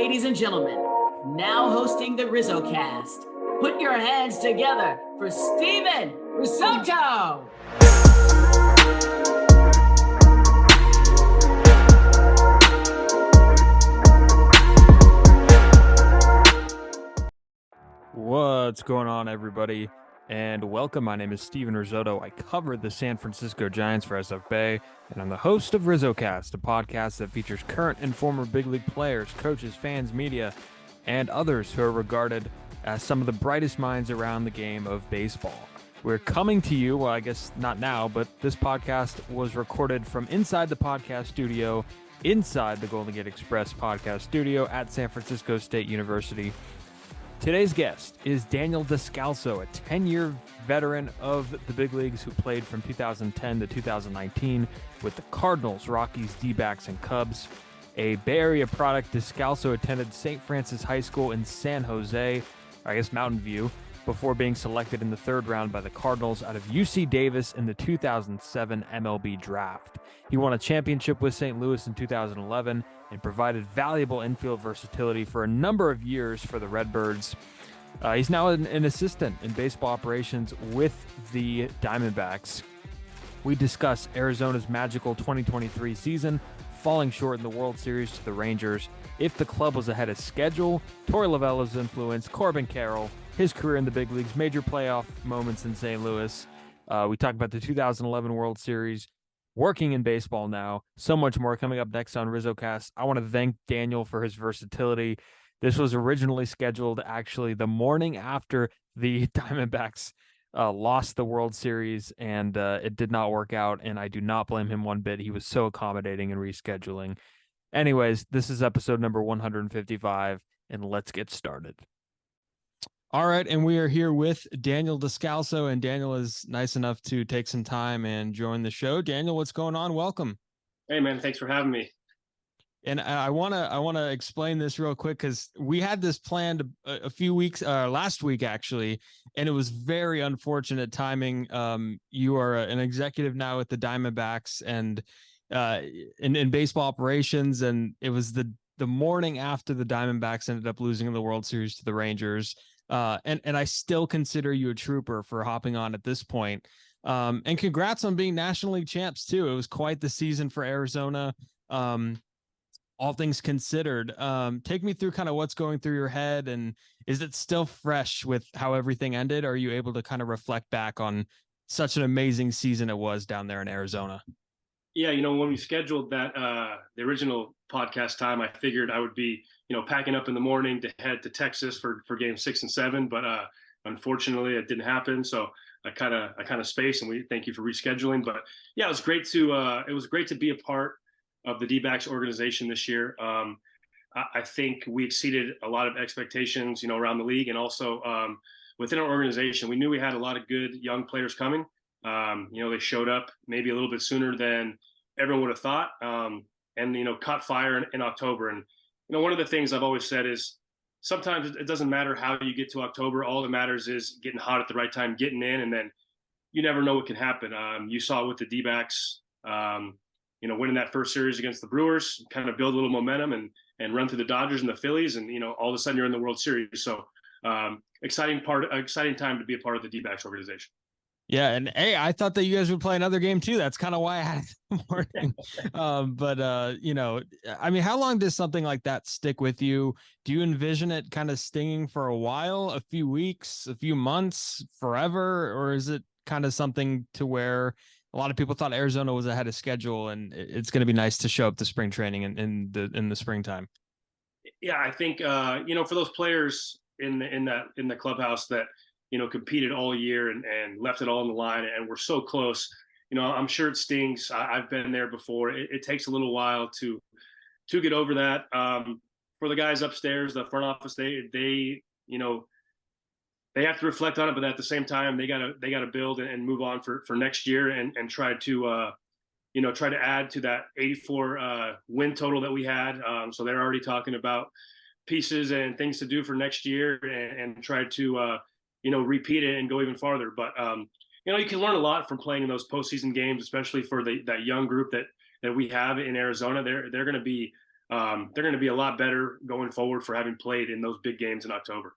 ladies and gentlemen, now hosting the RizzoCast, put your hands together for Steven Risotto! What's going on, everybody, and welcome. My name is Steven Risotto. I cover the San Francisco Giants for SFBay, and I'm the host of RizzoCast, a podcast that features current and former big league players, coaches, fans, media, and others who are regarded as some of the brightest minds around the game of baseball. We're coming to you, well, I guess not now, but this podcast was recorded from inside the podcast studio, inside the Golden Gate Express podcast studio at San Francisco State University. Today's guest is Daniel Descalso, a 10-year veteran of the big leagues who played from 2010 to 2019 with the Cardinals, Rockies, D-backs, and Cubs. A Bay Area product, Descalso attended St. Francis High School in San Jose, Mountain View, before being selected in the third round by the Cardinals out of UC Davis in the 2007 MLB draft. He won a championship with St. Louis in 2011 and provided valuable infield versatility for a number of years for the Redbirds. He's now an assistant in baseball operations with the Diamondbacks. We discuss Arizona's magical 2023 season, falling short in the World Series to the Rangers, if the club was ahead of schedule, Torey Lovullo's influence, Corbin, Carroll, his career in the big leagues, major playoff moments in St. Louis. We talk about the 2011 World Series, working in baseball now, so much more coming up next on RizzoCast. I want to thank Daniel for his versatility. This was originally scheduled actually the morning after the Diamondbacks lost the World Series, and it did not work out, and I do not blame him one bit. He was so accommodating in rescheduling. Anyways, this is episode number 155, and let's get started. All right, and we are here with Daniel Descalso, and Daniel is nice enough to take some time and join the show. Daniel, what's going on? Welcome. Hey, man, thanks for having me. And I wanna explain this real quick because we had this planned a few weeks, last week actually, and it was very unfortunate timing. You are an executive now at the Diamondbacks and in baseball operations, and it was the morning after the Diamondbacks ended up losing in the World Series to the Rangers. And I still consider you a trooper for hopping on at this point. And congrats on being National League champs too. It was quite the season for Arizona. All things considered, take me through kind of what's going through your head, and is it still fresh with how everything ended? Or are you able to kind of reflect back on such an amazing season it was down there in Arizona? Yeah, when we scheduled that, the original podcast time, I figured I would be, packing up in the morning to head to Texas for game 6 and 7, but unfortunately it didn't happen. So I kind of spaced, and we thank you for rescheduling. But yeah, it was great to be a part of the D-backs organization this year. I think we exceeded a lot of expectations, around the league, and also within our organization. We knew we had a lot of good young players coming. They showed up maybe a little bit sooner than everyone would have thought, and caught fire in October. And one of the things I've always said is sometimes it doesn't matter how you get to October. All that matters is getting hot at the right time, getting in, and then you never know what can happen. You saw it with the D-backs, winning that first series against the Brewers, kind of build a little momentum and run through the Dodgers and the Phillies, and all of a sudden you're in the World Series. So exciting time to be a part of the D-backs organization. Yeah, and hey, I thought that you guys would play another game too. That's kind of why I had it in the morning. But how long does something like that stick with you? Do you envision it kind of stinging for a while, a few weeks, a few months, forever, or is it kind of something to where a lot of people thought Arizona was ahead of schedule, and it's going to be nice to show up to spring training in the springtime? Yeah, I think for those players in the clubhouse that competed all year and left it all on the line and we're so close, I'm sure it stings. I've been there before. It takes a little while to get over that. For the guys upstairs, the front office, they have to reflect on it, but at the same time, they gotta build and move on for next year and try to add to that 84 win total that we had. So they're already talking about pieces and things to do for next year and try to repeat it and go even farther. But you can learn a lot from playing in those postseason games, especially for that young group that we have in Arizona. They're going to be they're going to be a lot better going forward for having played in those big games in October.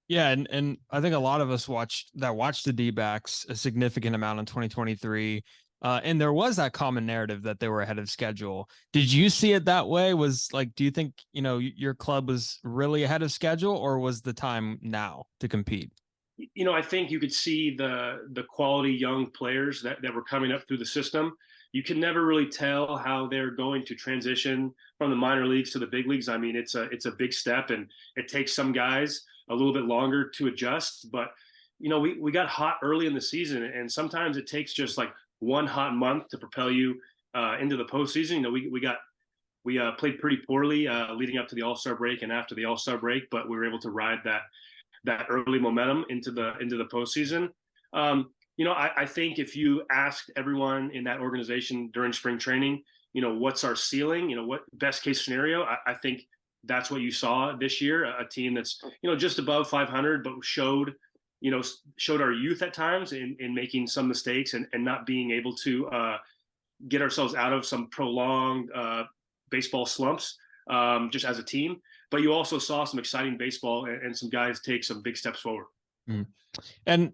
Yeah, and I think a lot of us watched the D-backs a significant amount in 2023. And there was that common narrative that they were ahead of schedule. Did you see it that way? Do you think, your club was really ahead of schedule, or was the time now to compete? I think you could see the quality young players that were coming up through the system. You can never really tell how they're going to transition from the minor leagues to the big leagues. I mean, it's a big step, and it takes some guys a little bit longer to adjust. But we got hot early in the season, and sometimes it takes just like one hot month to propel you into the postseason. We played pretty poorly leading up to the All-Star break and after the All-Star break, but we were able to ride that early momentum into the postseason. I think if you asked everyone in that organization during spring training, what's our ceiling, what best case scenario, I think that's what you saw this year, a team that's, just above 500, but showed our youth at times in making some mistakes and not being able to get ourselves out of some prolonged baseball slumps just as a team. But you also saw some exciting baseball and some guys take some big steps forward. And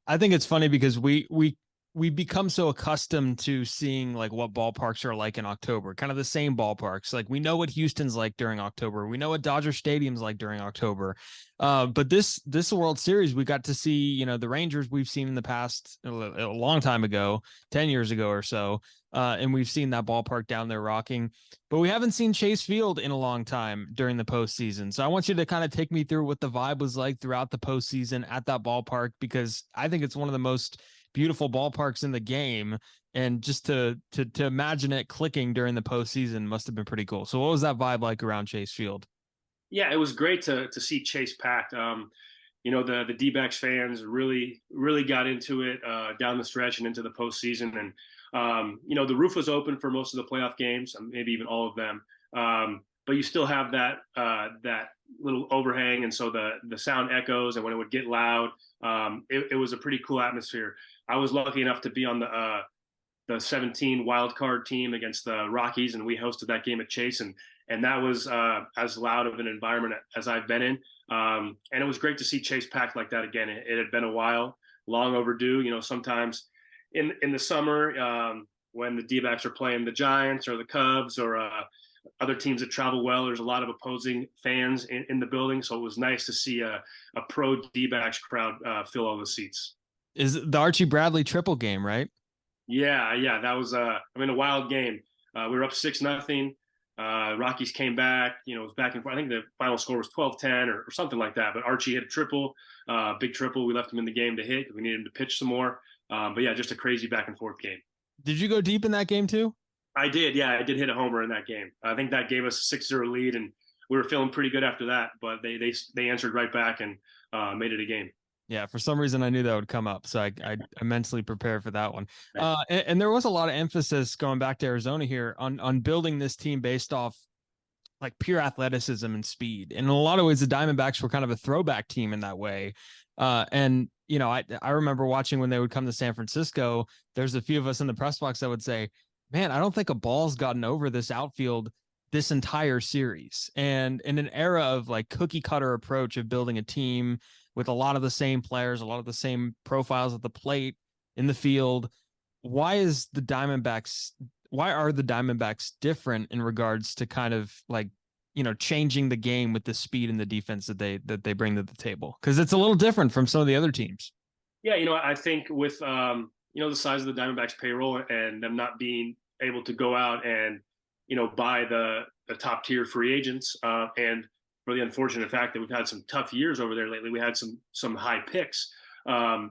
I think it's funny because we become so accustomed to seeing like what ballparks are like in October, kind of the same ballparks. Like we know what Houston's like during October. We know what Dodger Stadium's like during October. But this World Series, we got to see, the Rangers we've seen in the past a long time ago, 10 years ago or so. And we've seen that ballpark down there rocking, but we haven't seen Chase Field in a long time during the postseason. So I want you to kind of take me through what the vibe was like throughout the postseason at that ballpark, because I think it's one of the most beautiful ballparks in the game. And just to imagine it clicking during the postseason must have been pretty cool. So what was that vibe like around Chase Field? Yeah, it was great to see Chase packed. The D-backs fans really got into it down the stretch and into the postseason. And the roof was open for most of the playoff games, maybe even all of them. But you still have that little overhang, and so the sound echoes. And when it would get loud, it was a pretty cool atmosphere. I was lucky enough to be on the 17 wild card team against the Rockies, and we hosted that game at Chase, and that was as loud of an environment as I've been in. And it was great to see Chase packed like that again. It had been a while, long overdue. Sometimes in the summer when the D-backs are playing the Giants or the Cubs or other teams that travel well, there's a lot of opposing fans in the building. So it was nice to see a pro D-backs crowd fill all the seats. Is the Archie Bradley triple game, right? Yeah. That was a wild game. We were up 6-0. Rockies came back, it was back and forth. I think the final score was 12-10 or something like that. But Archie hit a triple, big triple. We left him in the game to hit because we needed him to pitch some more. But yeah, just a crazy back and forth game. Did you go deep in that game too? I did. Yeah, I did hit a homer in that game. I think that gave us a 6-0 lead, and we were feeling pretty good after that. But they answered right back and made it a game. Yeah, for some reason I knew that would come up, so I mentally prepared for that one. And there was a lot of emphasis going back to Arizona here on building this team based off like pure athleticism and speed. And in a lot of ways, the Diamondbacks were kind of a throwback team in that way. And I remember watching when they would come to San Francisco. There's a few of us in the press box that would say, "Man, I don't think a ball's gotten over this outfield this entire series." And in an era of like cookie cutter approach of building a team with a lot of the same players, a lot of the same profiles at the plate, in the field, why are the Diamondbacks different in regards to kind of like, changing the game with the speed and the defense that they bring to the table? Because it's a little different from some of the other teams. Yeah, I think with the size of the Diamondbacks payroll and them not being able to go out and buy the top tier free agents, and for the unfortunate fact that we've had some tough years over there lately. We had some high picks, and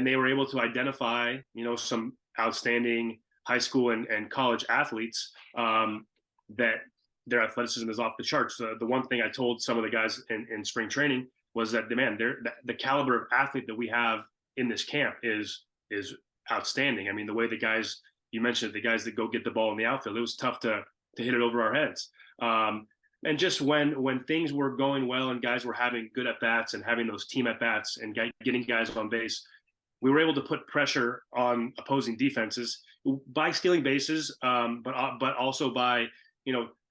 they were able to identify, some outstanding high school and college athletes that their athleticism is off the charts. The one thing I told some of the guys in spring training was that the caliber of athlete that we have in this camp is outstanding. I mean, the way the guys, you mentioned the guys that go get the ball in the outfield, it was tough to hit it over our heads. And just when things were going well and guys were having good at-bats and having those team at-bats and getting guys on base, we were able to put pressure on opposing defenses by stealing bases, but also by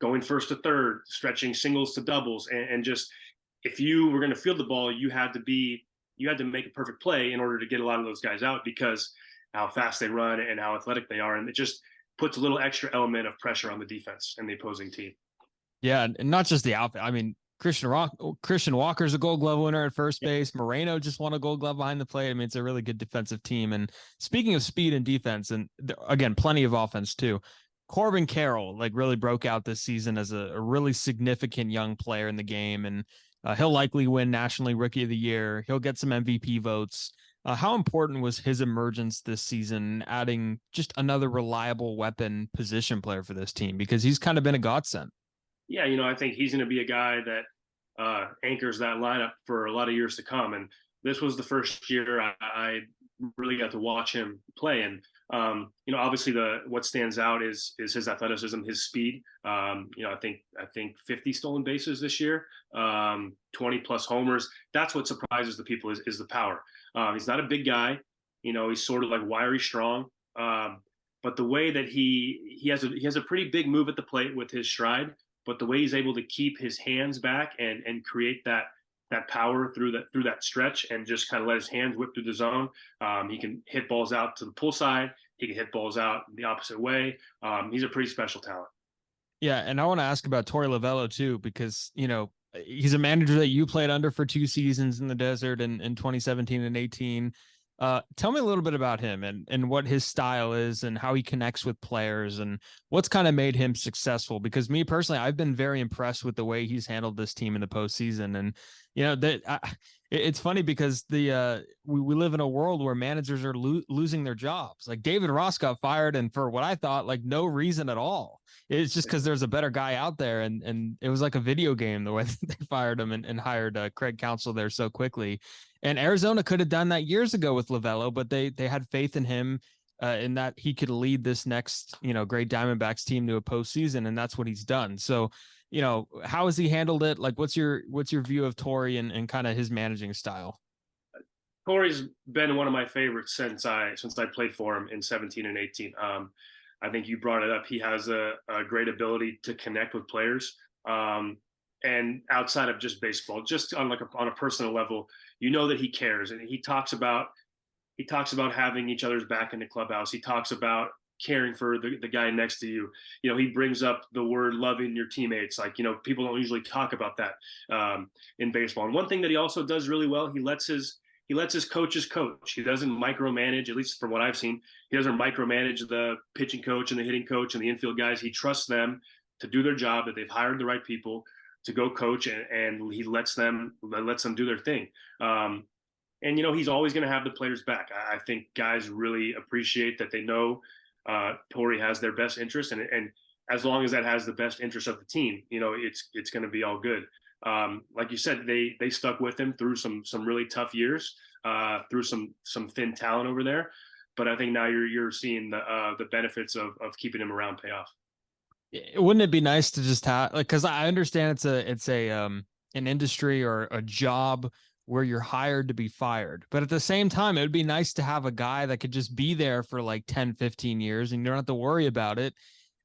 going first to third, stretching singles to doubles, and just if you were going to field the ball, you had to make a perfect play in order to get a lot of those guys out because how fast they run and how athletic they are, and it just puts a little extra element of pressure on the defense and the opposing team. Yeah, and not just the outfit. I mean, Christian Walker's a Gold Glove winner at first base. Moreno just won a Gold Glove behind the plate. I mean, it's a really good defensive team. And speaking of speed and defense, and again, plenty of offense too. Corbin Carroll really broke out this season as a really significant young player in the game, and he'll likely win National Rookie of the Year. He'll get some MVP votes. How important was his emergence this season, adding just another reliable weapon position player for this team? Because he's kind of been a godsend. Yeah, I think he's going to be a guy that anchors that lineup for a lot of years to come. And this was the first year I really got to watch him play. And obviously what stands out is his athleticism, his speed. I think 50 stolen bases this year, 20 plus homers. That's what surprises the people is the power. He's not a big guy. He's sort of like wiry strong. But the way that he has a pretty big move at the plate with his stride. But the way he's able to keep his hands back and create that power through that stretch and just kind of let his hands whip through the zone. He can hit balls out to the pull side. He can hit balls out the opposite way. He's a pretty special talent. Yeah, and I want to ask about Torey Lovullo too, because he's a manager that you played under for 2 seasons in the desert in 2017 and 18. Tell me a little bit about him and what his style is and how he connects with players and what's kind of made him successful. Because me personally, I've been very impressed with the way he's handled this team in the postseason. And, it's funny because we live in a world where managers are losing their jobs. Like David Ross got fired, and for what I thought, no reason at all. It's just because there's a better guy out there. And it was like a video game, the way that they fired him and hired Craig Counsell there so quickly. And Arizona could have done that years ago with Lovullo, but they had faith in him in that he could lead this next, great Diamondbacks team to a postseason, and that's what he's done. So, how has he handled it? What's your view of Torey and kind of his managing style? Torey's been one of my favorites since I played for him in 17 and 18. I think you brought it up. He has a great ability to connect with players. And outside of just baseball, just on a personal level, that he cares, and he talks about having each other's back in the clubhouse. He talks about caring for the guy next to you. He brings up the word loving your teammates. People don't usually talk about that in baseball. And one thing that he also does really well, he lets his coaches coach. He doesn't micromanage, at least from what I've seen. He doesn't micromanage the pitching coach and the hitting coach and the infield guys. He trusts them to do their job, that they've hired the right people to go coach, and he lets them do their thing. And he's always going to have the players back. I think guys really appreciate that they know Torey has their best interest, and as long as that has the best interest of the team, it's going to be all good. Like you said, they stuck with him through some really tough years, through some thin talent over there. But I think now you're seeing the benefits of keeping him around pay off. Wouldn't it be nice to just have, because I understand it's an industry or a job where you're hired to be fired, but at the same time, it would be nice to have a guy that could just be there for 10, 15 years and you don't have to worry about it.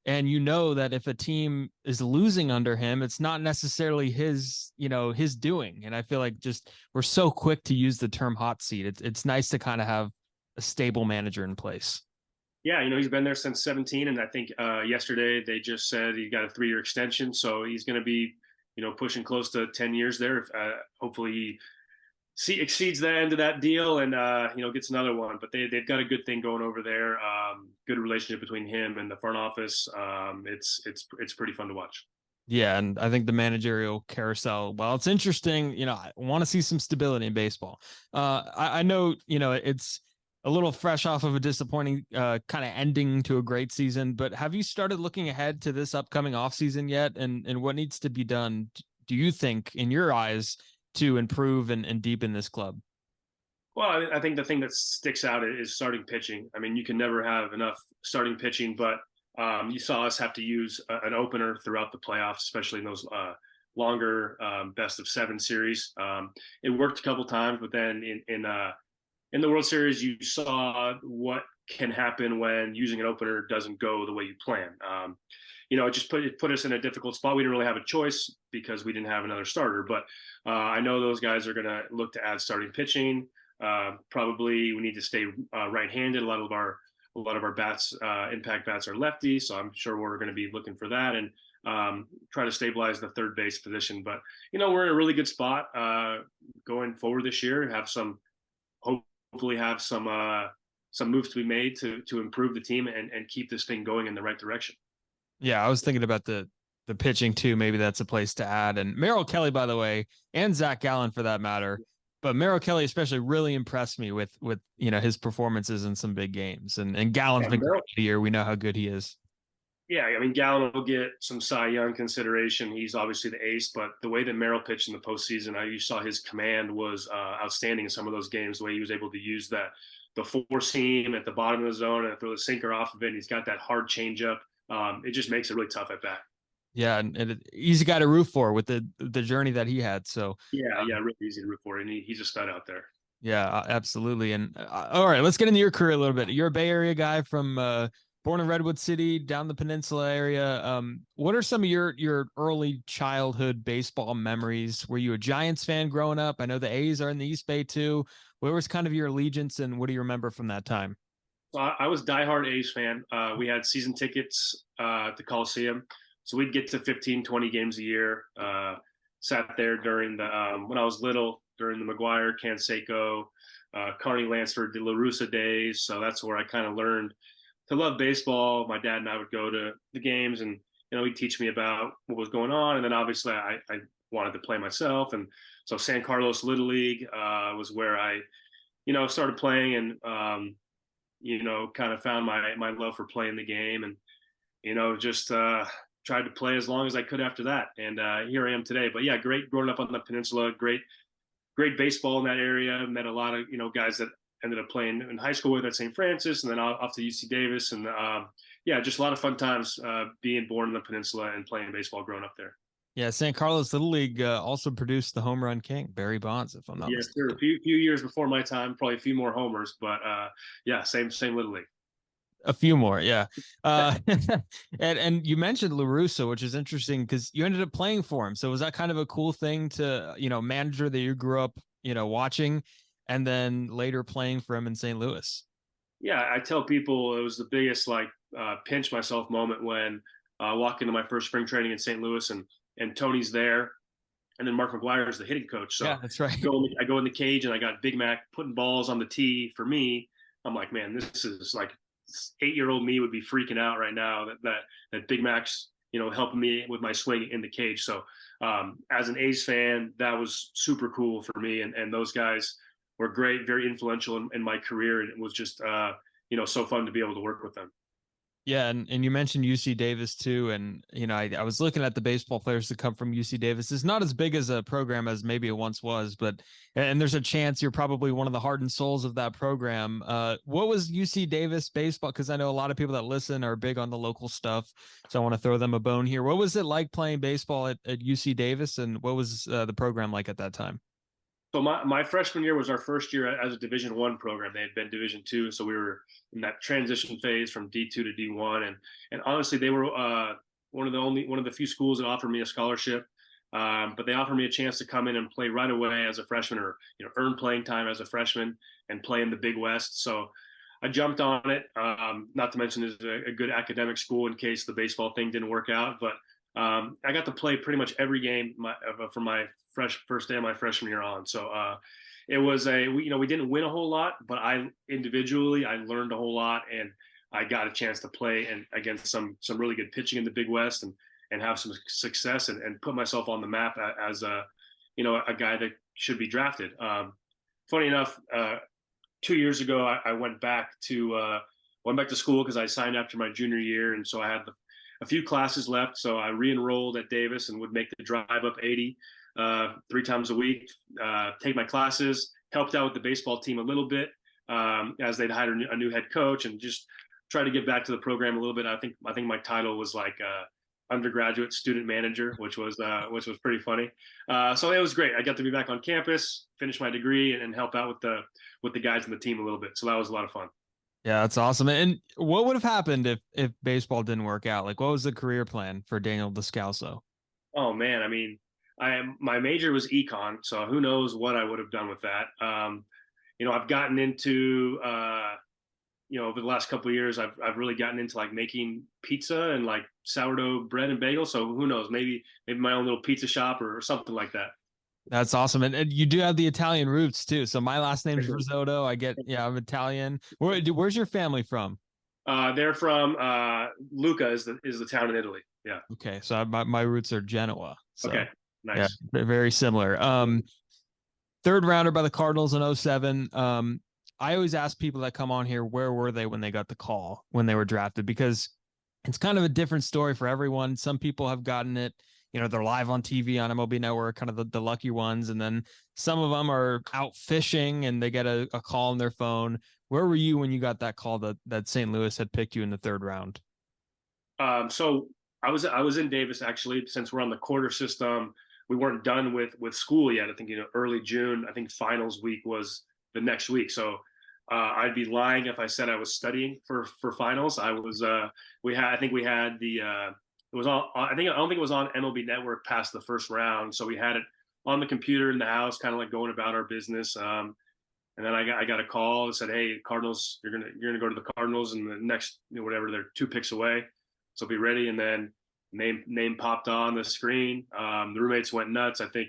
And that if a team is losing under him, it's not necessarily his doing. And I feel like we're so quick to use the term hot seat. It's nice to kind of have a stable manager in place. Yeah, he's been there since 17, and I think yesterday they just said he got a 3-year extension, so he's going to be, pushing close to 10 years there. Hopefully he exceeds the end of that deal and gets another one. But they've got a good thing going over there. Good relationship between him and the front office. It's pretty fun to watch. Yeah, and I think the managerial carousel, well, it's interesting. I want to see some stability in baseball. I know, it's a little fresh off of a disappointing kind of ending to a great season, but have you started looking ahead to this upcoming offseason yet? And what needs to be done, do you think, in your eyes, to improve and deepen this club? Well, I think the thing that sticks out is starting pitching. I mean, you can never have enough starting pitching, but you saw us have to use an opener throughout the playoffs, especially in those longer best of 7 series. It worked a couple times, but then in the World Series, you saw what can happen when using an opener doesn't go the way you plan. It just put us in a difficult spot. We didn't really have a choice because we didn't have another starter. But I know those guys are going to look to add starting pitching. Probably we need to stay right-handed. A lot of our bats, impact bats, are lefty, so I'm sure we're going to be looking for that and try to stabilize the third base position. But we're in a really good spot going forward this year. Hopefully have some moves to be made to improve the team and keep this thing going in the right direction. Yeah, I was thinking about the pitching too. Maybe that's a place to add. And Merrill Kelly, by the way, and Zach Gallen for that matter. But Merrill Kelly especially really impressed me with his performances in some big games. And Gallen's been great here. We know how good he is. Yeah, I mean, Gallen will get some Cy Young consideration. He's obviously the ace, but the way that Merrill pitched in the postseason, you saw his command was outstanding in some of those games. The way he was able to use the four seam at the bottom of the zone and throw the sinker off of it. And he's got that hard changeup. It just makes it really tough at bat. Yeah, and he's a guy to root for with the journey that he had. So yeah, really easy to root for, and he's a stud out there. Yeah, absolutely. And all right, let's get into your career a little bit. You're a Bay Area guy from born in Redwood City, down the peninsula area. What are some of your early childhood baseball memories? Were you a Giants fan growing up? I know the A's are in the East Bay too. Where was kind of your allegiance, and what do you remember from that time? So I was a diehard A's fan. We had season tickets at the Coliseum. So we'd get to 15, 20 games a year. Sat there during when I was little, during the McGuire, Canseco, Carney Lansford, the La Russa days. So that's where I kind of learned to love baseball. My dad and I would go to the games, and he'd teach me about what was going on. And then obviously I wanted to play myself. And so San Carlos Little League was where I, started playing and, kind of found my love for playing the game, and, just tried to play as long as I could after that. And here I am today. But yeah, great growing up on the peninsula, great baseball in that area. Met a lot of, guys that ended up playing in high school with at St. Francis, and then off to UC Davis. And just a lot of fun times being born in the peninsula and playing baseball growing up there. Yeah, San Carlos Little League also produced the home run king, Barry Bonds, if I'm not mistaken. Yes, sir. A few years before my time, probably a few more homers, but same Little League. A few more, yeah. And you mentioned La Russa, which is interesting because you ended up playing for him. So was that kind of a cool thing to, manager that you grew up, watching, and then later playing for him in St. Louis? Yeah, I tell people it was the biggest pinch myself moment when I walk into my first spring training in St. Louis and Tony's there, and then Mark McGuire is the hitting coach. So yeah, that's right. I go in the cage and I got Big Mac putting balls on the tee for me. I'm like, man, this is 8-year-old me would be freaking out right now that Big Mac's helping me with my swing in the cage. So as an A's fan, that was super cool for me, and those guys were great, very influential in my career, and it was just so fun to be able to work with them. Yeah, and you mentioned UC Davis too, and I was looking at the baseball players that come from UC Davis. It's not as big as a program as maybe it once was, and there's a chance you're probably one of the heart and souls of that program. What was UC Davis baseball? Because I know a lot of people that listen are big on the local stuff, so I want to throw them a bone here. What was it like playing baseball at UC Davis, and what was the program like at that time? So my freshman year was our first year as a Division I program. They had been Division II, so we were in that transition phase from D2 to D1. And honestly, they were one of the few schools that offered me a scholarship. But they offered me a chance to come in and play right away as a freshman, or earn playing time as a freshman and play in the Big West. So I jumped on it. Not to mention it's a good academic school in case the baseball thing didn't work out. But I got to play pretty much every game from my first day of my freshman year on. So it was we didn't win a whole lot, but I learned a whole lot, and I got a chance to play against some really good pitching in the Big West and have some success and put myself on the map as a guy that should be drafted. Funny enough, 2 years ago, I went back to school because I signed after my junior year, and so I had a few classes left. So I re-enrolled at Davis and would make the drive up 80 3 times a week, take my classes, helped out with the baseball team a little bit as they'd hired a new head coach, and just try to give back to the program a little bit. I think my title was undergraduate student manager, which was pretty funny. So it was great. I got to be back on campus, finish my degree, and help out with the guys in the team a little bit. So that was a lot of fun. Yeah, that's awesome. And what would have happened if baseball didn't work out? Like, what was the career plan for Daniel Descalso? Oh man, I mean, my major was econ, so who knows what I would have done with that. I've gotten into over the last couple of years, I've really gotten into like making pizza and like sourdough bread and bagels. So who knows? Maybe my own little pizza shop or something like that. That's awesome. And you do have the Italian roots too. So my last name's Risotto. Yeah, I'm Italian. Where's your family from? They're from Lucca is the town in Italy. Yeah. Okay. So my roots are Genoa. Okay. So yeah, Nice. very similar. Third rounder by the Cardinals in '07. I always ask people that come on here, where were they when they got the call, when they were drafted? Because it's kind of a different story for everyone. Some people have gotten it, they're live on TV on MLB Network, kind of the lucky ones. And then some of them are out fishing and they get a call on their phone. Where were you when you got that call that St. Louis had picked you in the third round? So I was in Davis actually. Since we're on the quarter system, we weren't done with school yet. I think early June. I think finals week was the next week. So I'd be lying if I said I was studying for finals. I was. I think we had the. It was on. I don't think it was on MLB Network past the first round. So we had it on the computer in the house, kind of like going about our business. And then I got a call that said, "Hey, Cardinals, you're gonna go to the Cardinals, and the next whatever they're 2 picks away, so be ready." And then name popped on the screen. The roommates went nuts. I think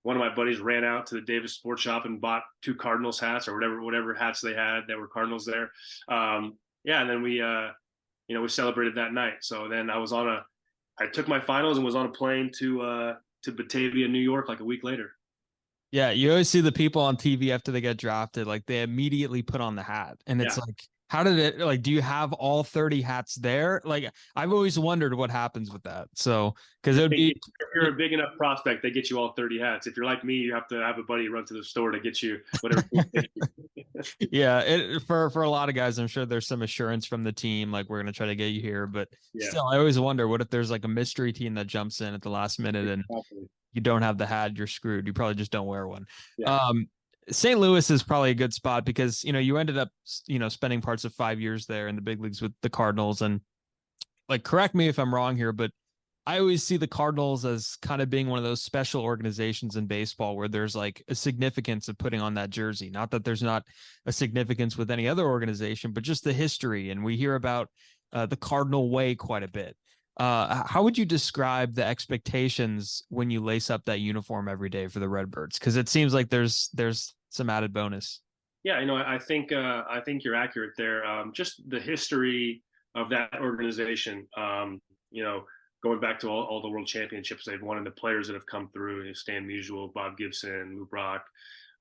one of my buddies ran out to the Davis Sports Shop and bought 2 Cardinals hats or whatever hats they had that were Cardinals there. Yeah, and then we celebrated that night. So then I took my finals and was on a plane to Batavia, New York, like a week later. Yeah, you always see the people on TV after they get drafted, like they immediately put on the hat. And it's Yeah. like, how did it, like, do you have all 30 hats there? Like, I've always wondered what happens with that. So, because it would be, If you're a big enough prospect, they get you all 30 hats. If you're like me, you have to have a buddy run to the store to get you whatever. yeah, for a lot of guys, I'm sure there's some assurance from the team, like, we're going to try to get you here. But Yeah. still, I always wonder, what if there's like a mystery team that jumps in at the last minute and you don't have the hat, you're screwed. You probably just don't wear one. Yeah. St. Louis is probably a good spot because, you ended up, spending parts of 5 years there in the big leagues with the Cardinals. And like, correct me if I'm wrong here, but I always see the Cardinals as kind of being one of those special organizations in baseball where there's like a significance of putting on that jersey. Not that there's not a significance with any other organization, but just the history. And we hear about the Cardinal way quite a bit. How would you describe the expectations when you lace up that uniform every day for the Redbirds? Because it seems like there's some added bonus. Yeah, I think you're accurate there. Just the history of that organization. Going back to all the world championships they've won and the players that have come through, Stan Musial, Bob Gibson, Lou Brock,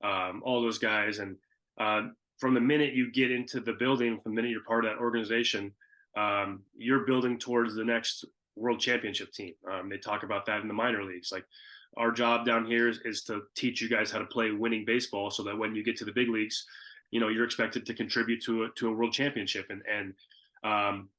all those guys. And from the minute you get into the building, from the minute you're part of that organization, you're building towards the next world championship team. They talk about that in the minor leagues. Like, our job down here is to teach you guys how to play winning baseball so that when you get to the big leagues, you're expected to contribute to a world championship. And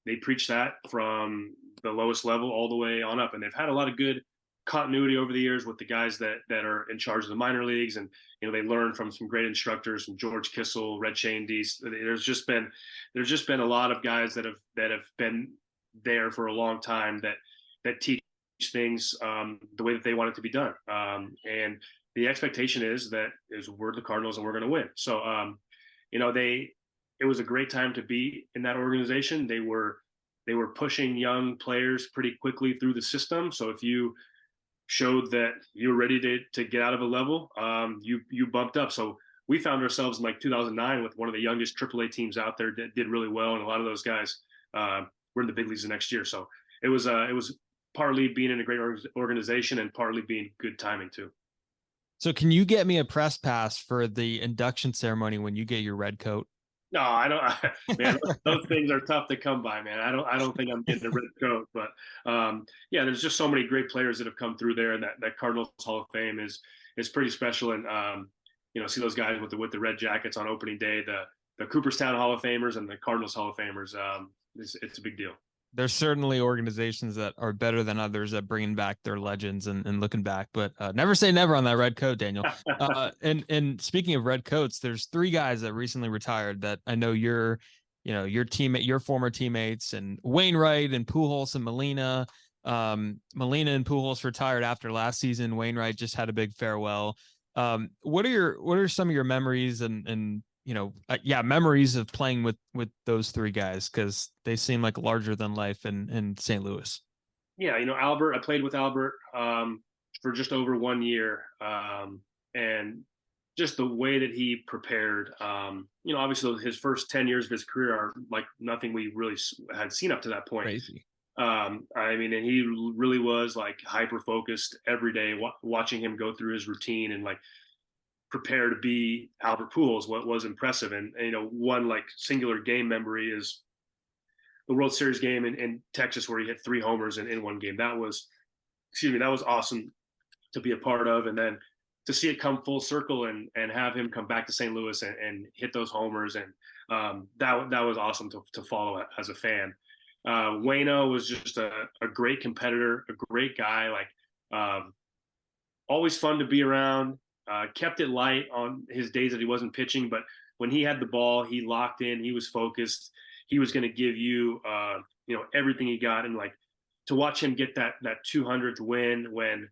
they preach that from the lowest level all the way on up. And they've had a lot of good continuity over the years with the guys that are in charge of the minor leagues. And, they learn from some great instructors, from George Kissel, Red Shandies. There's just been a lot of guys that have been there for a long time that teach things the way that they want it to be done. And the expectation is we're the Cardinals and we're going to win. So, it was a great time to be in that organization. They were pushing young players pretty quickly through the system. So if you showed that you were ready to get out of a level, you bumped up. So we found ourselves in like 2009 with one of the youngest AAA teams out there that did really well. And a lot of those guys were in the big leagues the next year. So it was partly being in a great organization and partly being good timing too. So can you get me a press pass for the induction ceremony when you get your red coat? No, I don't. Man, those things are tough to come by, man. I don't think I'm getting a red coat, but yeah, there's just so many great players that have come through there, and that Cardinals Hall of Fame is pretty special. And see those guys with the red jackets on opening day, the Cooperstown Hall of Famers and the Cardinals Hall of Famers. It's a big deal. There's certainly organizations that are better than others at bringing back their legends and looking back, but never say never on that red coat, Daniel. And speaking of red coats, there's 3 guys that recently retired that I know you're your former teammates, and Wainwright and Pujols and Molina. Molina and Pujols retired after last season. Wainwright just had a big farewell. What are some of your memories and memories of playing with those three guys, because they seem like larger than life in St. Louis? Yeah, Albert, I played with Albert for just over 1 year. And just the way that he prepared, obviously his first 10 years of his career are like nothing we really had seen up to that point. Crazy. And he really was like hyper focused every day, watching him go through his routine and like prepare to be Albert Pujols. What was impressive. And one like singular game memory is the World Series game in Texas, where he hit 3 homers in one game. That was awesome to be a part of. And then to see it come full circle and have him come back to St. Louis and hit those homers. And that was awesome to follow as a fan. Waino was just a great competitor, a great guy, like always fun to be around, kept it light on his days that he wasn't pitching. But when he had the ball, he locked in, he was focused. He was going to give you, everything he got. And like to watch him get that 200th win, when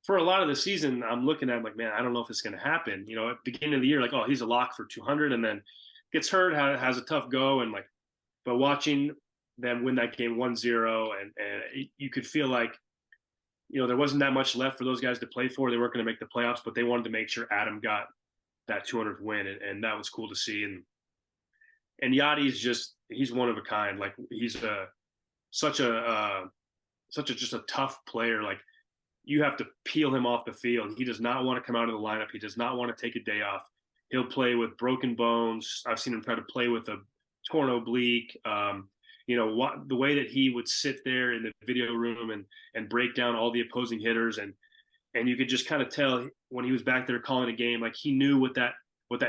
for a lot of the season, I'm looking at him like, man, I don't know if it's going to happen. At the beginning of the year, like, oh, he's a lock for 200, and then gets hurt, has a tough go. And like, but watching them win that game 1-0, and you could feel like, there wasn't that much left for those guys to play for. They weren't going to make the playoffs, but they wanted to make sure Adam got that 200th win. And that was cool to see. And Yadi's he's one of a kind. Like, he's such a tough player. Like, you have to peel him off the field. He does not want to come out of the lineup. He does not want to take a day off. He'll play with broken bones. I've seen him try to play with a torn oblique. The way that he would sit there in the video room and break down all the opposing hitters, and you could just kind of tell when he was back there calling a game, like he knew what that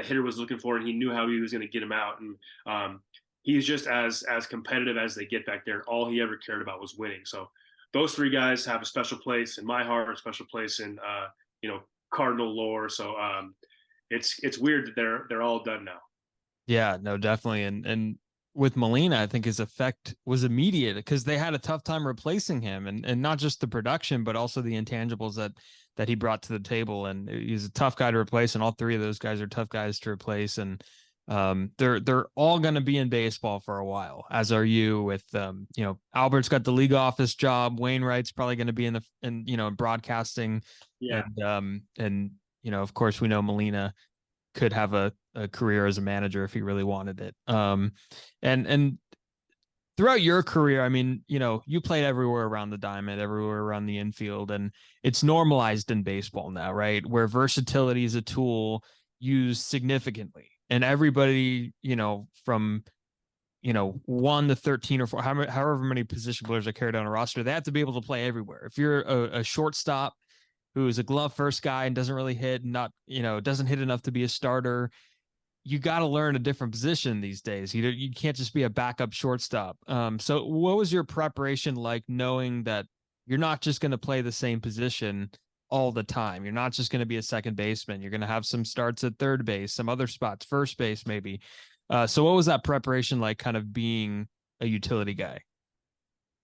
hitter was looking for, and he knew how he was going to get him out. And he's just as competitive as they get back there. All he ever cared about was winning. So those three guys have a special place in my heart, a special place in Cardinal lore. So it's weird that they're all done now. Yeah, no, definitely. And with Molina, I think his effect was immediate, because they had a tough time replacing him, and not just the production, but also the intangibles that he brought to the table. And he's a tough guy to replace, and all three of those guys are tough guys to replace. And they're all going to be in baseball for a while, as are you. With Albert's got the league office job. Wainwright's probably going to be in broadcasting. Yeah. And of course, we know Molina could have a career as a manager if he really wanted it. And throughout your career, I mean, you played everywhere around the diamond, everywhere around the infield, and it's normalized in baseball now, right? Where versatility is a tool used significantly, and everybody, from 1 to 13 or 4, however many position players are carried on a roster, they have to be able to play everywhere. If you're a shortstop who is a glove first guy and doesn't really hit, doesn't hit enough to be a starter, you got to learn a different position these days. You can't just be a backup shortstop. So what was your preparation like, knowing that you're not just going to play the same position all the time? You're not just going to be a second baseman. You're going to have some starts at third base, some other spots, first base, maybe. So what was that preparation like, kind of being a utility guy?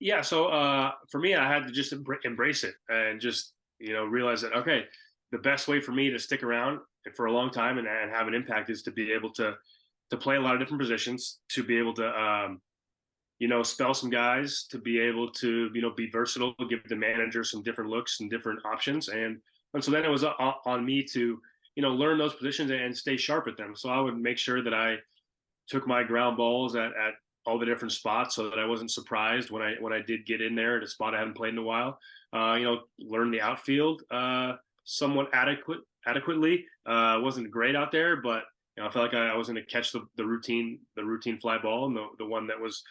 Yeah. So for me, I had to just embrace it and just, realize that, okay, the best way for me to stick around for a long time and have an impact is to be able to play a lot of different positions, to be able to, spell some guys, to be able to, be versatile, give the manager some different looks and different options. And so then it was on me to, learn those positions and stay sharp at them. So I would make sure that I took my ground balls at all the different spots, so that I wasn't surprised when I did get in there at a spot I haven't played in a while. Learn the outfield somewhat adequately. Wasn't great out there, but I felt like I was going to catch the routine fly ball, and the one that was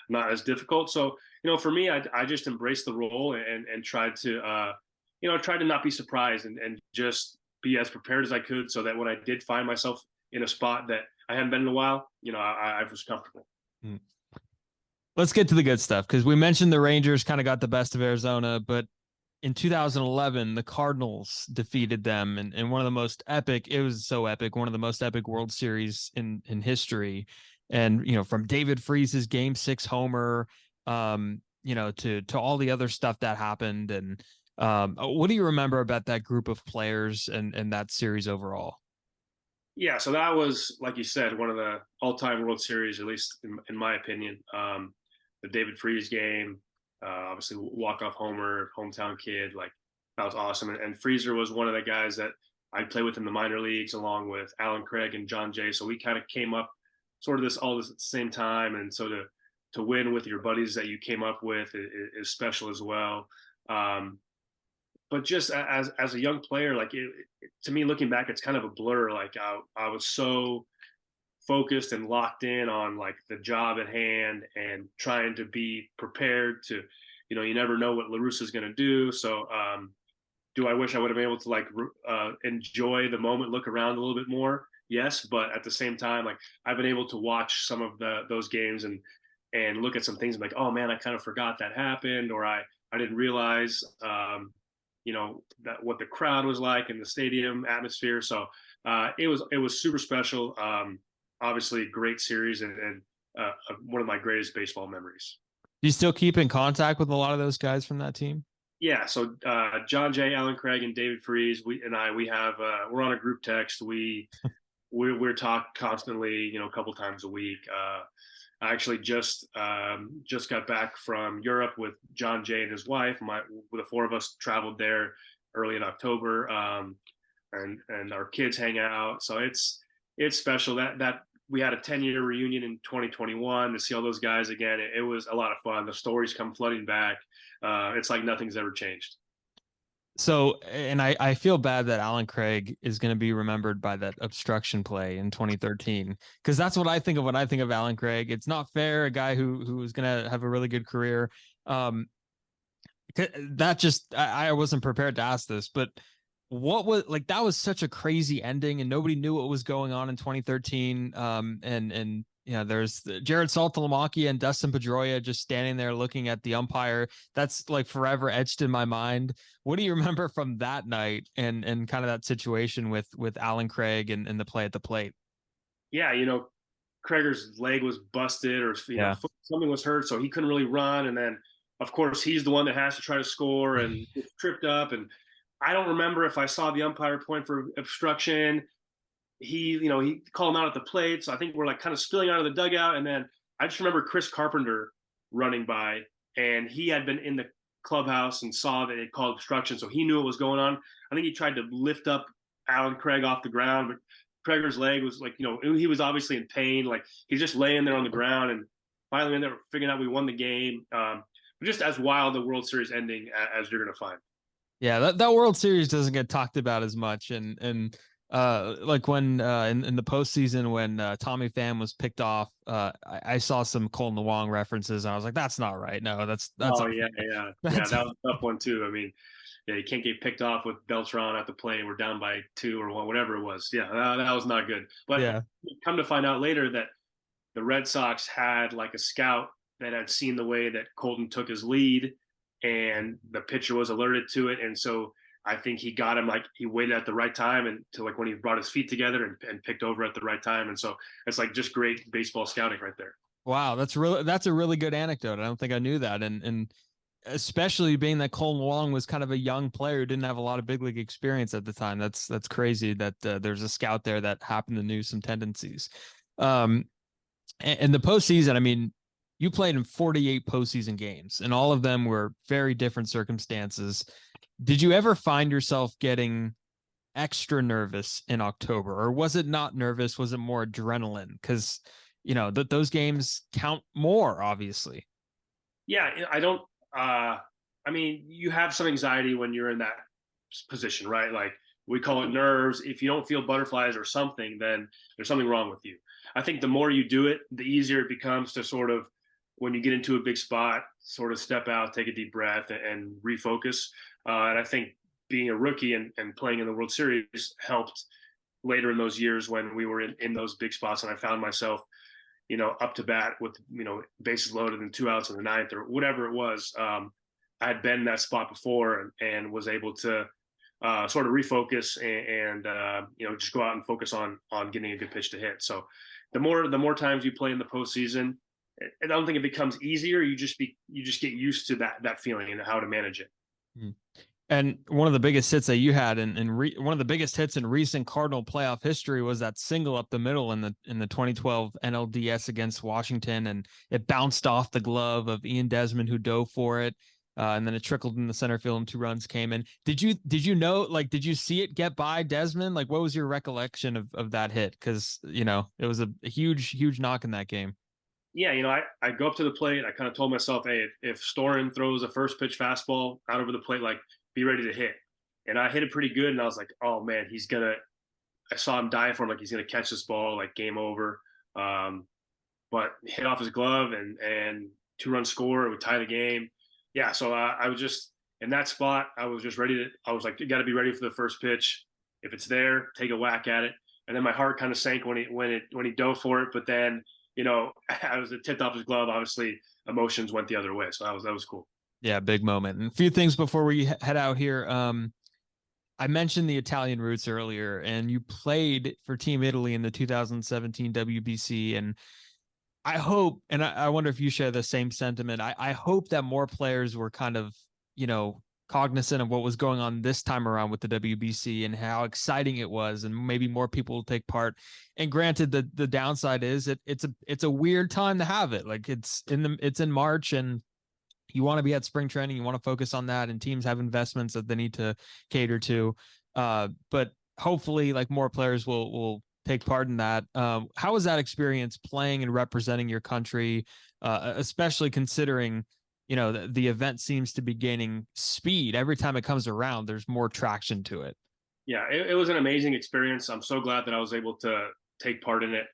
not as difficult. So for me, I just embraced the role and tried to not be surprised and just be as prepared as I could, so that when I did find myself in a spot that I hadn't been in a while, I was comfortable. Let's get to the good stuff, because we mentioned the Rangers kind of got the best of Arizona, but in 2011, the Cardinals defeated them in one of the most epic, it was so epic, one of the most epic World Series in history. And, from David Freese's game 6 homer, to all the other stuff that happened. And what do you remember about that group of players and that series overall? Yeah, so that was, like you said, one of the all-time World Series, at least in my opinion. The David Freese game, obviously walk-off homer, hometown kid, like that was awesome. And Freezer was one of the guys that I played with in the minor leagues, along with Alan Craig and John Jay. So we kind of came up sort of all this at the same time, and so to win with your buddies that you came up with is special as well. But just as a young player, like to me, looking back, it's kind of a blur. Like I was so focused and locked in on like the job at hand and trying to be prepared to, you never know what La Russa is going to do. So do I wish I would have been able to like enjoy the moment, look around a little bit more? Yes, but at the same time, like I've been able to watch some of those games and look at some things and like, oh man, I kind of forgot that happened, or I didn't realize that what the crowd was like in the stadium atmosphere. So it was super special. Obviously, great series and one of my greatest baseball memories. Do you still keep in contact with a lot of those guys from that team? Yeah. So John Jay, Alan Craig, and David Freese, we have we're on a group text. We're talk constantly, a couple times a week. I actually just got back from Europe with John Jay and his wife. The four of us traveled there early in October, and our kids hang out. So it's special that we had a 10-year reunion in 2021 to see all those guys again. It was a lot of fun. The stories come flooding back. It's like nothing's ever changed. So, and I feel bad that Alan Craig is going to be remembered by that obstruction play in 2013, because that's what I think of when I think of Alan Craig. It's not fair. A guy who is going to have a really good career. That just, I wasn't prepared to ask this, but what was like, that was such a crazy ending and nobody knew what was going on in 2013. And there's Jared Saltalamacchia and Dustin Pedroia just standing there looking at the umpire. That's like forever etched in my mind. What do you remember from that night and kind of that situation with Alan Craig and the play at the plate? Yeah, Krager's leg was busted, or something was hurt, so he couldn't really run. And then, of course, he's the one that has to try to score and gets tripped up. And I don't remember if I saw the umpire point for obstruction. He called him out at the plate. So I think we're like kind of spilling out of the dugout. And then I just remember Chris Carpenter running by, and he had been in the clubhouse and saw that it called obstruction. So he knew what was going on. I think he tried to lift up Alan Craig off the ground, but Krager's leg was like, he was obviously in pain. Like he's just laying there on the ground, and finally we ended up figuring out we won the game. Just as wild a World Series ending as you're going to find. Yeah, that World Series doesn't get talked about as much, and like when in the postseason when Tommy Pham was picked off, I saw some Cole Nwang references, and I was like, that's not right. No, that's oh yeah, that was a tough one too. I mean, yeah, you can't get picked off with Beltran at the plate. We're down by 2 or 1, whatever it was. Yeah, that was not good. But yeah, come to find out later that the Red Sox had like a scout that had seen the way that Colton took his lead, and the pitcher was alerted to it. And so I think he got him, like he waited at the right time and to like when he brought his feet together and picked over at the right time. And so it's like just great baseball scouting right there. Wow, that's a really good anecdote. I don't think I knew that. And especially being that Cole Nwang was kind of a young player who didn't have a lot of big league experience at the time. That's crazy that there's a scout there that happened to know some tendencies. And the postseason, I mean, you played in 48 postseason games, and all of them were very different circumstances. Did you ever find yourself getting extra nervous in October, or was it not nervous? Was it more adrenaline? Because, those games count more, obviously. Yeah, I don't, I mean, you have some anxiety when you're in that position, right? Like we call it nerves. If you don't feel butterflies or something, then there's something wrong with you. I think the more you do it, the easier it becomes to sort of, when you get into a big spot, sort of step out, take a deep breath and refocus. And I think being a rookie and playing in the World Series helped later in those years when we were in those big spots. And I found myself, up to bat with, bases loaded and 2 outs in the 9th or whatever it was. I had been in that spot before and was able to sort of refocus and just go out and focus on getting a good pitch to hit. So the more times you play in the postseason, I don't think it becomes easier. You just get used to that feeling and how to manage it. And one of the biggest hits that you had, one of the biggest hits in recent Cardinal playoff history, was that single up the middle in the 2012 NLDS against Washington, and it bounced off the glove of Ian Desmond, who dove for it, and then it trickled in the center field, and 2 runs came in. Did you know, like, did you see it get by Desmond? Like, what was your recollection of that hit? Because it was a huge knock in that game. Yeah, I go up to the plate. I kind of told myself, hey, if Storen throws a first pitch fastball out over the plate, like, be ready to hit. And I hit it pretty good. And I was like, oh man, I saw him dive for him. Like, he's going to catch this ball, like, game over. But hit off his glove and 2-run score. It would tie the game. Yeah. So I was just in that spot. I was just I was like, you got to be ready for the first pitch. If it's there, take a whack at it. And then my heart kind of sank when he dove for it. But then, as it tipped off his glove, obviously emotions went the other way. So that was cool. Yeah, big moment. And a few things before we head out here. I mentioned the Italian roots earlier, and you played for Team Italy in the 2017 WBC. And I hope, and I wonder if you share the same sentiment. I hope that more players were kind of, cognizant of what was going on this time around with the WBC and how exciting it was, and maybe more people will take part. And granted, the downside is it's a weird time to have it. Like, it's in March, and you want to be at spring training, you want to focus on that, and teams have investments that they need to cater to. But hopefully, like, more players will take part in that. How was that experience playing and representing your country, especially considering, the event seems to be gaining speed every time it comes around? There's more traction to it. Yeah, it was an amazing experience. I'm so glad that I was able to take part in it.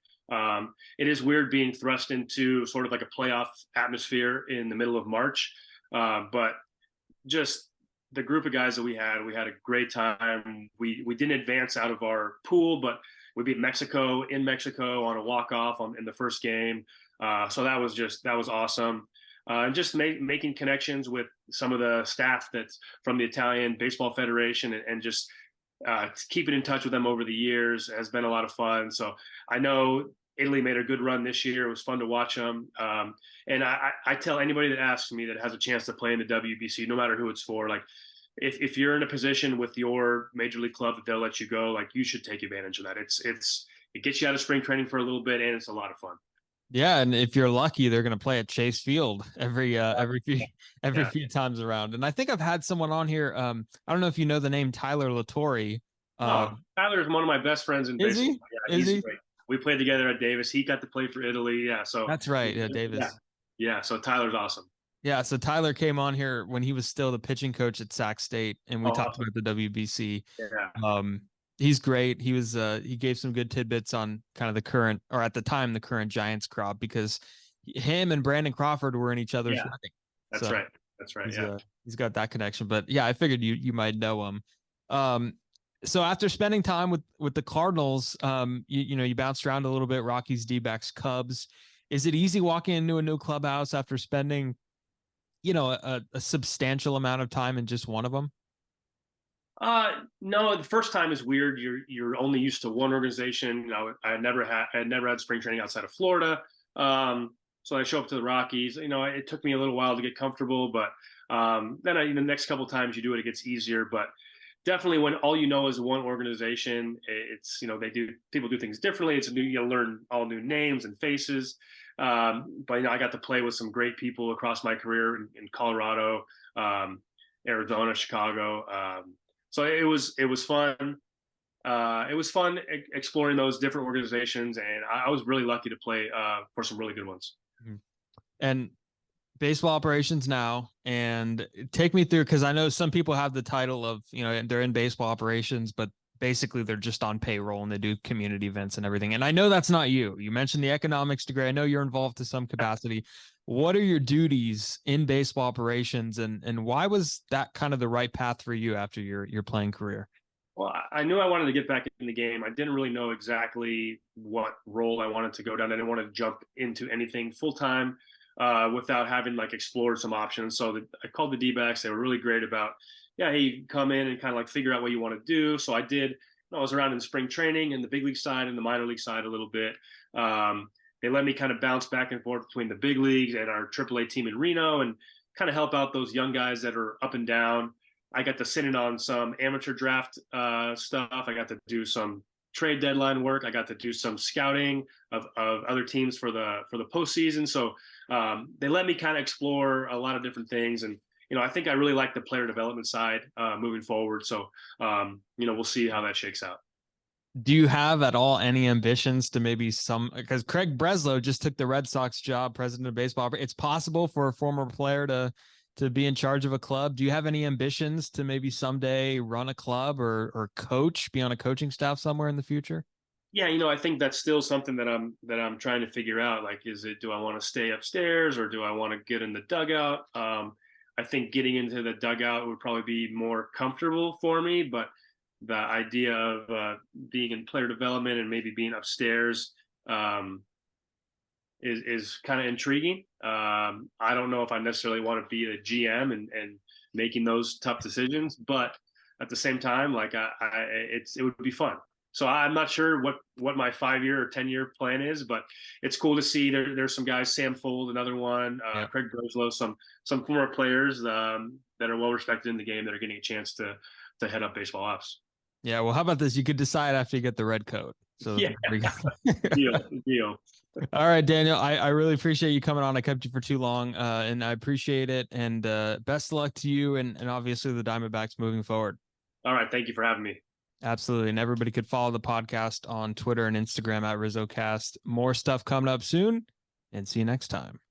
It is weird being thrust into sort of like a playoff atmosphere in the middle of March, but just the group of guys that we had a great time. We didn't advance out of our pool, but we beat Mexico in Mexico on a walk-off in the first game. So that was awesome. And just making connections with some of the staff that's from the Italian Baseball Federation, and just keeping in touch with them over the years has been a lot of fun. So I know Italy made a good run this year. It was fun to watch them. And I tell anybody that asks me that has a chance to play in the WBC, no matter who it's for, like, if you're in a position with your major league club that they'll let you go, like, you should take advantage of that. It gets you out of spring training for a little bit, and it's a lot of fun. Yeah, and if you're lucky, they're going to play at Chase Field every few times around. And I think I've had someone on here. I don't know if you know the name Tyler Latorre. Tyler is one of my best friends in baseball. Yeah, is he? Great. We played together at Davis. He got to play for Italy. Yeah, so that's right. Yeah, Davis. Yeah. So Tyler's awesome. Yeah, so Tyler came on here when he was still the pitching coach at Sac State, and we talked about the WBC. Yeah. He's great. He gave some good tidbits on kind of the current, or at the time, the current Giants crop, because him and Brandon Crawford were in each other's running. That's right. That's right. He's got that connection. But yeah, I figured you might know him. So after spending time with the Cardinals, you bounced around a little bit: Rockies, D-backs, Cubs. Is it easy walking into a new clubhouse after spending, a substantial amount of time in just one of them? No, the first time is weird. You're only used to one organization. I had never had spring training outside of Florida. So I show up to the Rockies. It took me a little while to get comfortable, but then the next couple of times you do it, it gets easier. But definitely when all you know is one organization, it's, people do things differently. You learn all new names and faces. But I got to play with some great people across my career in Colorado, Arizona, Chicago. So it was fun. It was fun exploring those different organizations, and I was really lucky to play for some really good ones. And baseball operations now, and take me through, because I know some people have the title of, they're in baseball operations, but basically they're just on payroll and they do community events and everything. And I know that's not you. You mentioned the economics degree. I know you're involved to some capacity. What are your duties in baseball operations, and why was that kind of the right path for you after your playing career? Well, I knew I wanted to get back in the game. I didn't really know exactly what role I wanted to go down. I didn't want to jump into anything full-time without having explored some options. So I called the D-backs. They were really great about, hey, you come in and kind of figure out what you want to do. So I did I was around in spring training and the big league side and the minor league side a little bit. They let me kind of bounce back and forth between the big leagues and our AAA team in Reno and kind of help out those young guys that are up and down. I got to sit in on some amateur draft stuff. I got to do some trade deadline work. I got to do some scouting of other teams for the postseason. So they let me kind of explore a lot of different things. And, I think I really like the player development side moving forward. So, we'll see how that shakes out. Do you have at all any ambitions to maybe because Craig Breslow just took the Red Sox job, president of baseball. It's possible for a former player to be in charge of a club. Do you have any ambitions to maybe someday run a club or coach, be on a coaching staff somewhere in the future? Yeah, I think that's still something that I'm trying to figure out. Like, do I want to stay upstairs or do I want to get in the dugout? I think getting into the dugout would probably be more comfortable for me, but the idea of being in player development and maybe being upstairs is kind of intriguing. I don't know if I necessarily want to be a GM and making those tough decisions, but at the same time, like it would be fun. So I'm not sure what my 5-year or 10-year plan is, but it's cool to see there's some guys, Sam Fold, another one, Craig Breslow, some former players that are well respected in the game that are getting a chance to head up baseball ops. Yeah, well, how about this? You could decide after you get the red coat. So yeah, deal. All right, Daniel, I really appreciate you coming on. I kept you for too long, and I appreciate it. And best of luck to you and obviously the Diamondbacks moving forward. All right, thank you for having me. Absolutely. And everybody could follow the podcast on Twitter and Instagram at RizzoCast. More stuff coming up soon, and see you next time.